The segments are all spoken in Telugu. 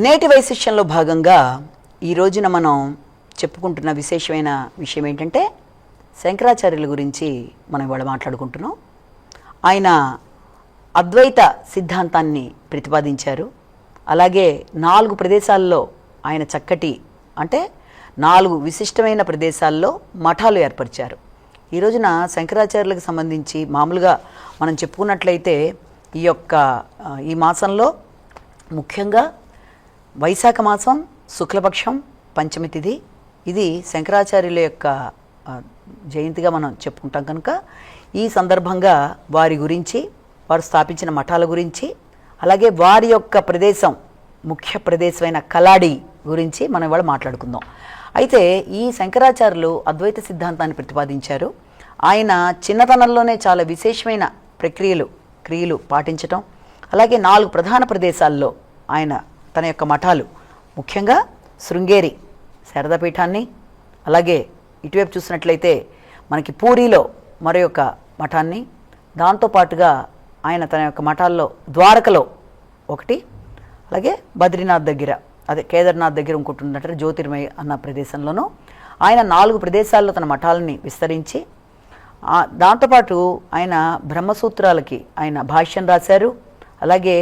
నేటి వైశిష్యంలో భాగంగా ఈ రోజున మనం చెప్పుకుంటున్న విశేషమైన విషయం ఏంటంటే శంకరాచార్యుల గురించి మనం ఇవాళ మాట్లాడుకుంటున్నాం. ఆయన అద్వైత సిద్ధాంతాన్ని ప్రతిపాదించారు. అలాగే 4 ప్రదేశాల్లో ఆయన చక్కటి అంటే 4 విశిష్టమైన ప్రదేశాల్లో మఠాలు ఏర్పరిచారు. ఈ రోజున శంకరాచార్యులకు సంబంధించి మామూలుగా మనం చెప్పుకున్నట్లయితే ఈ మాసంలో ముఖ్యంగా వైశాఖ మాసం శుక్లపక్షం పంచమి తిథి, ఇది శంకరాచార్యుల యొక్క జయంతిగా మనం చెప్పుకుంటాం. కనుక ఈ సందర్భంగా వారి గురించి, వారు స్థాపించిన మఠాల గురించి, అలాగే వారి యొక్క ప్రదేశం ముఖ్య ప్రదేశమైన కలాడి గురించి మనం ఇవాళ మాట్లాడుకుందాం. అయితే ఈ శంకరాచార్యులు అద్వైత సిద్ధాంతాన్ని ప్రతిపాదించారు. ఆయన చిన్నతనంలోనే చాలా విశేషమైన క్రియలు పాటించటం, అలాగే 4 ప్రధాన ప్రదేశాల్లో ఆయన తన యొక్క మఠాలు, ముఖ్యంగా శృంగేరి శారదాపీఠాన్ని, అలాగే ఇటువైపు చూసినట్లయితే మనకి పూరిలో మరొక మఠాన్ని, దాంతోపాటుగా ఆయన తన యొక్క మఠాల్లో ద్వారకలో ఒకటి, అలాగే బద్రీనాథ్ దగ్గర అదే కేదార్నాథ్ దగ్గర ఇంకుంటుందంటే జ్యోతిర్మయ అన్న ప్రదేశంలోనూ ఆయన 4 ప్రదేశాల్లో తన మఠాలని విస్తరించి, దాంతోపాటు ఆయన బ్రహ్మసూత్రాలకి ఆయన భాష్యం రాశారు. అలాగే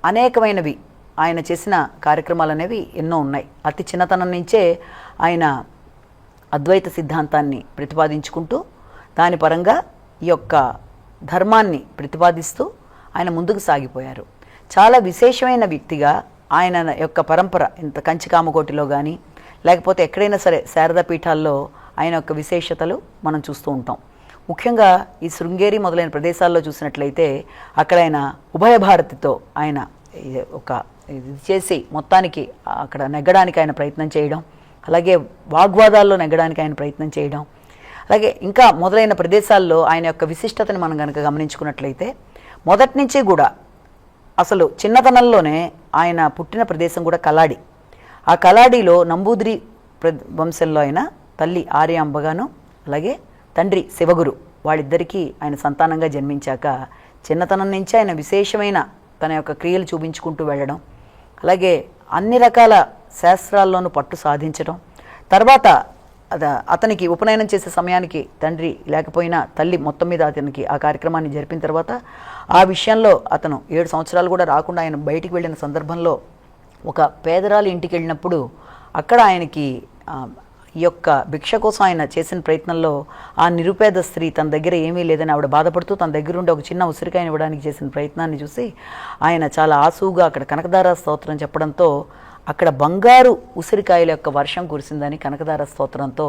అనేకమైనవి ఆయన చేసిన కార్యక్రమాలు అనేవి ఎన్నో ఉన్నాయి. అతి చిన్నతనం నుంచే ఆయన అద్వైత సిద్ధాంతాన్ని ప్రతిపాదించుకుంటూ దాని పరంగా ఈ యొక్క ధర్మాన్ని ప్రతిపాదిస్తూ ఆయన ముందుకు సాగిపోయారు. చాలా విశేషమైన వ్యక్తిగా ఆయన యొక్క పరంపర ఇంత కంచికామకోటిలో కానీ లేకపోతే ఎక్కడైనా సరే శారదాపీఠాల్లో ఆయన యొక్క విశేషతలు మనం చూస్తూ ఉంటాం. ముఖ్యంగా ఈ శృంగేరి మొదలైన ప్రదేశాల్లో చూసినట్లయితే అక్కడ ఆయన ఉభయ భారతితో ఆయన ఇది చేసి మొత్తానికి అక్కడ నెగ్గడానికి ఆయన ప్రయత్నం చేయడం, అలాగే వాగ్వాదాల్లో నెగ్గడానికి ఆయన ప్రయత్నం చేయడం, అలాగే ఇంకా మొదలైన ప్రదేశాల్లో ఆయన యొక్క విశిష్టతని మనం కనుక గమనించుకున్నట్లయితే మొదటి నుంచి కూడా అసలు చిన్నతనంలోనే ఆయన పుట్టిన ప్రదేశం కూడా కలాడి. ఆ కలాడిలో నంబూదిరి వంశంలో ఆయన తల్లి ఆర్యాంబగాను అలాగే తండ్రి శివగురు వాళ్ళిద్దరికీ ఆయన సంతానంగా జన్మించాక చిన్నతనం నుంచి ఆయన విశేషమైన తన యొక్క క్రియలు చూపించుకుంటూ వెళ్ళడం, అలాగే అన్ని రకాల శాస్త్రాల్లోనూ పట్టు సాధించడం, తర్వాత అతనికి ఉపనయనం చేసే సమయానికి తండ్రి లేకపోయినా తల్లి మొత్తం మీద అతనికి ఆ కార్యక్రమాన్ని జరిపిన తర్వాత ఆ విషయంలో అతను 7 సంవత్సరాలు కూడా రాకుండా ఆయన బయటికి వెళ్ళిన సందర్భంలో ఒక పేదరాలి ఇంటికి వెళ్ళినప్పుడు అక్కడ ఆయనకి ఈ యొక్క భిక్ష కోసం ఆయన చేసిన ప్రయత్నంలో ఆ నిరుపేద స్త్రీ తన దగ్గర ఏమీ లేదని ఆవిడ బాధపడుతూ తన దగ్గర ఉండి ఒక చిన్న ఉసిరికాయని ఇవ్వడానికి చేసిన ప్రయత్నాన్ని చూసి ఆయన చాలా ఆసువుగా అక్కడ కనకదార స్తోత్రం చెప్పడంతో అక్కడ బంగారు ఉసిరికాయల యొక్క వర్షం కురిసిందని కనకదార స్తోత్రంతో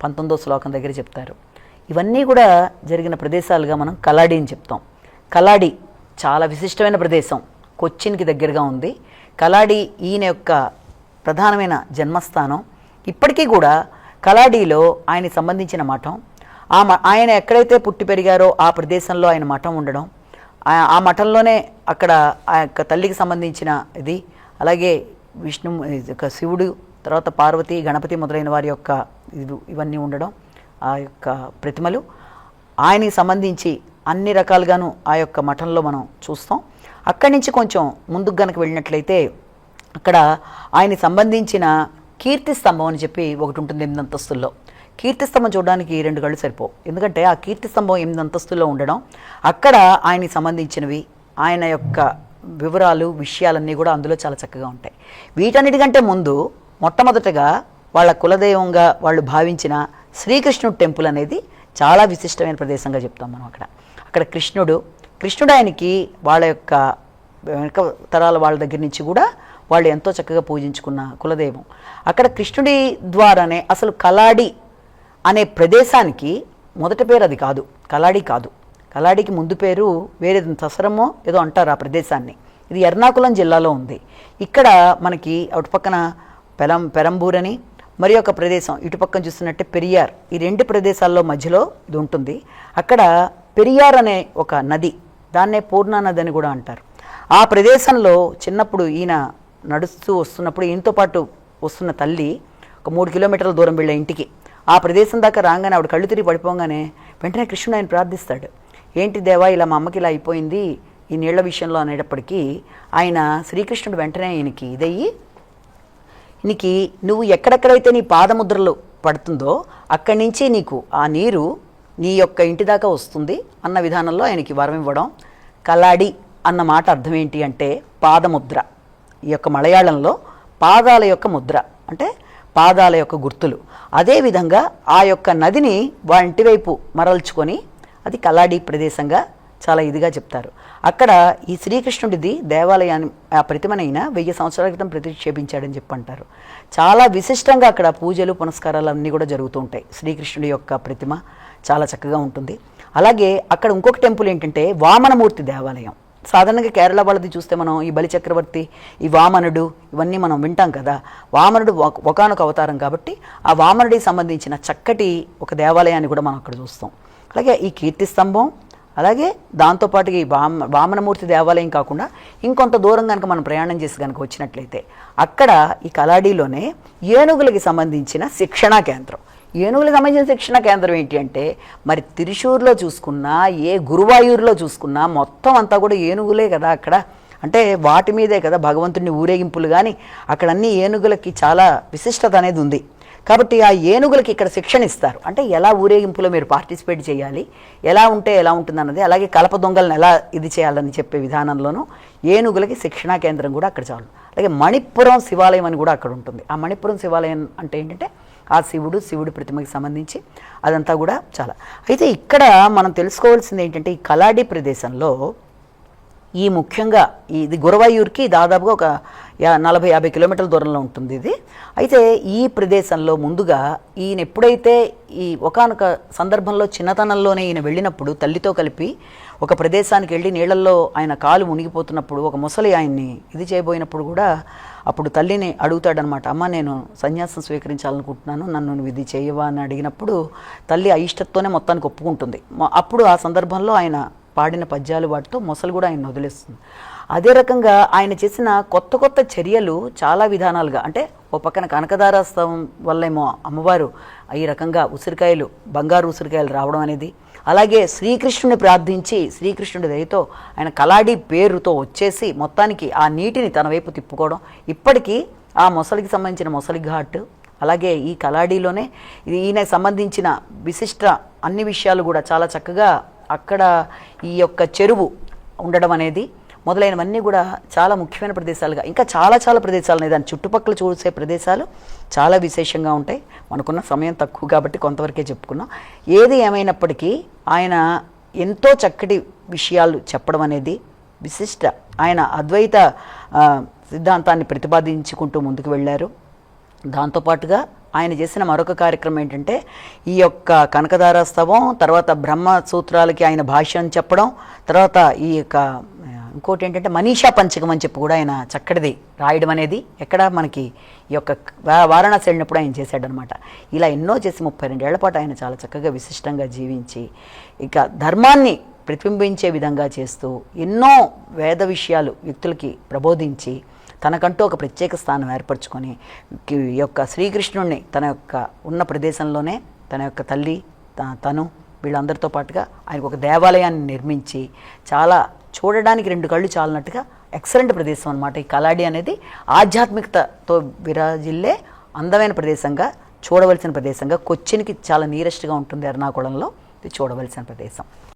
19వ శ్లోకం దగ్గర చెప్తారు. ఇవన్నీ కూడా జరిగిన ప్రదేశాలుగా మనం కలాడి అని చెప్తాం. కలాడి చాలా విశిష్టమైన ప్రదేశం, కొచ్చిన్కి దగ్గరగా ఉంది. కలాడి ఈయన యొక్క ప్రధానమైన జన్మస్థానం. ఇప్పటికీ కూడా కలాడీలో ఆయనకి సంబంధించిన మఠం, ఆయన ఎక్కడైతే పుట్టి పెరిగారో ఆ ప్రదేశంలో ఆయన మఠం ఉండడం, ఆ మఠంలోనే అక్కడ ఆ యొక్క తల్లికి సంబంధించిన ఇది, అలాగే విష్ణు శివుడు, తర్వాత పార్వతి, గణపతి మొదలైన వారి యొక్క ఇవన్నీ ఉండడం, ఆ యొక్క ప్రతిమలు ఆయనకి సంబంధించి అన్ని రకాలుగాను ఆ యొక్క మఠంలో మనం చూస్తాం. అక్కడి నుంచి కొంచెం ముందుకు గనక వెళ్ళినట్లయితే అక్కడ ఆయనకి సంబంధించిన కీర్తి స్తంభం అని చెప్పి ఒకటి ఉంటుంది 8 అంతస్తుల్లో. కీర్తి స్తంభం చూడడానికి 2 కళ్ళు సరిపోవు, ఎందుకంటే ఆ కీర్తి స్తంభం 8 అంతస్తుల్లో ఉండడం, అక్కడ ఆయనకి సంబంధించినవి ఆయన యొక్క వివరాలు విషయాలన్నీ కూడా అందులో చాలా చక్కగా ఉంటాయి. వీటన్నిటికంటే ముందు మొట్టమొదటగా వాళ్ళ కులదైవంగా వాళ్ళు భావించిన శ్రీకృష్ణుడు టెంపుల్ అనేది చాలా విశిష్టమైన ప్రదేశంగా చెప్తాం మనం. అక్కడ కృష్ణుడు ఆయనకి వాళ్ళ యొక్క వెనక తరాల వాళ్ళ దగ్గర నుంచి కూడా వాళ్ళు ఎంతో చక్కగా పూజించుకున్న కులదైవం. అక్కడ కృష్ణుడి ద్వారానే అసలు కలాడి అనే ప్రదేశానికి మొదటి పేరు అది కాదు, కలాడి కాదు. కలాడికి ముందు పేరు వేరే తసరమో ఏదో అంటారు ఆ ప్రదేశాన్ని. ఇది ఎర్నాకుళం జిల్లాలో ఉంది. ఇక్కడ మనకి అటుపక్కన పెరంబూర్ అని మరి ఒక ప్రదేశం, ఇటుపక్కన చూస్తున్నట్టే పెరియార్, ఈ 2 ప్రదేశాల్లో మధ్యలో ఇది ఉంటుంది. అక్కడ పెరియార్ అనే ఒక నది, దాన్నే పూర్ణా నది అని కూడా అంటారు. ఆ ప్రదేశంలో చిన్నప్పుడు ఈయన నడుస్తూ వస్తున్నప్పుడు ఈయనతో పాటు వస్తున్న తల్లి ఒక 3 కిలోమీటర్ల దూరం వెళ్ళే ఇంటికి ఆ ప్రదేశం దాకా రాగానే ఆవిడ కళ్ళు తిరిగి పడిపోగానే వెంటనే కృష్ణుడు ఆయన ప్రార్థిస్తాడు. ఏంటి దేవా, ఇలా మా అమ్మకి ఇలా అయిపోయింది, ఈ నీళ్ల విషయంలో అనేటప్పటికీ ఆయన శ్రీకృష్ణుడు వెంటనే ఈయనకి ఇదయ్యి, నీకు నువ్వు ఎక్కడెక్కడైతే నీ పాదముద్రలు పడుతుందో అక్కడి నుంచి నీకు ఆ నీరు నీ యొక్క ఇంటి దాకా వస్తుంది అన్న విధానంలో ఆయనకి వరం ఇవ్వడం. కలాడి అన్న మాట అర్థం ఏంటి అంటే పాదముద్ర. ఈ యొక్క మలయాళంలో పాదాల యొక్క ముద్ర అంటే పాదాల యొక్క గుర్తులు. అదేవిధంగా ఆ యొక్క నదిని వాళ్ళ ఇంటి వైపు మరల్చుకొని అది కలాడి ప్రదేశంగా చాలా ఇదిగా చెప్తారు. అక్కడ ఈ శ్రీకృష్ణుడిది దేవాలయాన్ని ఆ ప్రతిమనైనా 1000 సంవత్సరాల క్రితం ప్రతిక్షేపించాడని చెప్పంటారు. చాలా విశిష్టంగా అక్కడ పూజలు పునస్కారాలు అన్నీ కూడా జరుగుతూ ఉంటాయి. శ్రీకృష్ణుడి యొక్క ప్రతిమ చాలా చక్కగా ఉంటుంది. అలాగే అక్కడ ఇంకొక టెంపుల్ ఏంటంటే వామనమూర్తి దేవాలయం. సాధారణంగా కేరళ వాళ్ళది చూస్తే మనం ఈ బలిచక్రవర్తి, ఈ వామనుడు ఇవన్నీ మనం వింటాం కదా. వామనుడు ఒకానొక అవతారం కాబట్టి ఆ వామనుడికి సంబంధించిన చక్కటి ఒక దేవాలయాన్ని కూడా మనం అక్కడ చూస్తాం. అలాగే ఈ కీర్తి స్తంభం, అలాగే దాంతోపాటు ఈ వామనమూర్తి దేవాలయం కాకుండా ఇంకొంత దూరం కనుక మనం ప్రయాణం చేసి కనుక వచ్చినట్లయితే అక్కడ ఈ కలాడీలోనే ఏనుగులకి సంబంధించిన శిక్షణా కేంద్రం. ఏనుగులకు సంబంధించిన శిక్షణ కేంద్రం ఏంటి అంటే మరి త్రిశూర్లో చూసుకున్నా, ఏ గురువాయూరులో చూసుకున్నా మొత్తం అంతా కూడా ఏనుగులే కదా అక్కడ. అంటే వాటి మీదే కదా భగవంతుడిని ఊరేగింపులు. కానీ అక్కడ అన్ని ఏనుగులకి చాలా విశిష్టత అనేది ఉంది. కాబట్టి ఆ ఏనుగులకి ఇక్కడ శిక్షణ ఇస్తారు. అంటే ఎలా ఊరేగింపులో మీరు పార్టిసిపేట్ చేయాలి, ఎలా ఉంటే ఎలా ఉంటుంది అన్నది, అలాగే కలప దొంగలను ఎలా ఇది చేయాలని చెప్పే విధానంలోనూ ఏనుగులకి శిక్షణా కేంద్రం కూడా అక్కడ చాలు. అలాగే మణిపురం శివాలయం అని కూడా అక్కడ ఉంటుంది. ఆ మణిపురం శివాలయం అంటే ఏంటంటే ఆ శివుడి ప్రతిమకి సంబంధించి అదంతా కూడా చాలా. అయితే ఇక్కడ మనం తెలుసుకోవాల్సింది ఏంటంటే ఈ కలాడి ప్రదేశంలో ఈ ముఖ్యంగా ఇది గురవాయూర్కి దాదాపుగా ఒక 40-50 కిలోమీటర్ల దూరంలో ఉంటుంది ఇది. అయితే ఈ ప్రదేశంలో ముందుగా ఈయన ఎప్పుడైతే ఈ ఒకానొక సందర్భంలో చిన్నతనంలోనే ఈయన వెళ్ళినప్పుడు తల్లితో కలిపి ఒక ప్రదేశానికి వెళ్ళి నీళ్ళల్లో ఆయన కాలు మునిగిపోతున్నప్పుడు ఒక ముసలి ఆయన్ని ఇది చేయబోయినప్పుడు కూడా అప్పుడు తల్లిని అడుగుతాడనమాట, అమ్మ నేను సన్యాసం స్వీకరించాలనుకుంటున్నాను, నన్ను నువ్వు ఇది చేయవా అని అడిగినప్పుడు తల్లి అయిష్టతోనే మొత్తానికి ఒప్పుకుంటుంది. అప్పుడు ఆ సందర్భంలో ఆయన పాడిన పద్యాలు వాటితో మొసలు కూడా ఆయన వదిలేస్తుంది. అదే రకంగా ఆయన చేసిన కొత్త చర్యలు చాలా విధానాలుగా, అంటే ఓ పక్కన కనకదారాస్తవం వల్లేమో అమ్మవారు ఈ రకంగా ఉసిరికాయలు, బంగారు ఉసిరికాయలు రావడం అనేది, అలాగే శ్రీకృష్ణుని ప్రార్థించి శ్రీకృష్ణుడి దయతో ఆయన కలాడి పేరుతో వచ్చేసి మొత్తానికి ఆ నీటిని తన వైపు తిప్పుకోవడం. ఇప్పటికీ ఆ మొసలికి సంబంధించిన మొసలి ఘాట్, అలాగే ఈ కలాడీలోనే ఈయనకు సంబంధించిన విశిష్ట అన్ని విషయాలు కూడా చాలా చక్కగా అక్కడ ఈ యొక్క చెరువు ఉండడం అనేది మొదలైనవన్నీ కూడా చాలా ముఖ్యమైన ప్రదేశాలుగా, ఇంకా చాలా ప్రదేశాలు ఉన్నాయి. దాని చుట్టుపక్కల చూసే ప్రదేశాలు చాలా విశేషంగా ఉంటాయి. మనకున్న సమయం తక్కువ కాబట్టి కొంతవరకే చెప్పుకున్నాం. ఏది ఏమైనప్పటికీ ఆయన ఎంతో చక్కటి విషయాలు చెప్పడం అనేది విశిష్ట. ఆయన అద్వైత సిద్ధాంతాన్ని ప్రతిపాదించుకుంటూ ముందుకు వెళ్ళారు. దాంతోపాటుగా ఆయన చేసిన మరొక కార్యక్రమం ఏంటంటే ఈ యొక్క కనకదారాస్తవం, తర్వాత బ్రహ్మసూత్రాలకి ఆయన భాష్యం చెప్పడం, తర్వాత ఈ యొక్క ఇంకోటి ఏంటంటే మనీషా పంచకం అని చెప్పి కూడా ఆయన చక్కటిది రాయడం అనేది ఎక్కడ మనకి ఈ యొక్క వారణాసి వెళ్ళినప్పుడు ఆయన చేశాడనమాట. ఇలా ఎన్నో చేసి 32 ఏళ్ల పాటు ఆయన చాలా చక్కగా విశిష్టంగా జీవించి ఇక ధర్మాన్ని ప్రతిబింబించే విధంగా చేస్తూ ఎన్నో వేద విషయాలు వ్యక్తులకి ప్రబోధించి తనకంటూ ఒక ప్రత్యేక స్థానం ఏర్పరచుకొని ఈ యొక్క శ్రీకృష్ణుడిని తన యొక్క ఉన్న ప్రదేశంలోనే తన యొక్క తల్లి తను వీళ్ళందరితో పాటుగా ఆయనకు ఒక దేవాలయాన్ని నిర్మించి చాలా చూడడానికి 2 కళ్ళు చాలినట్టుగా ఎక్సలెంట్ ప్రదేశం అనమాట. ఈ కలాడి అనేది ఆధ్యాత్మికతతో విరాజిల్లే అందమైన ప్రదేశంగా, చూడవలసిన ప్రదేశంగా, కొచ్చిన్కి చాలా నియరెస్ట్గా ఉంటుంది ఎర్నాకుళంలో. ఇది చూడవలసిన ప్రదేశం.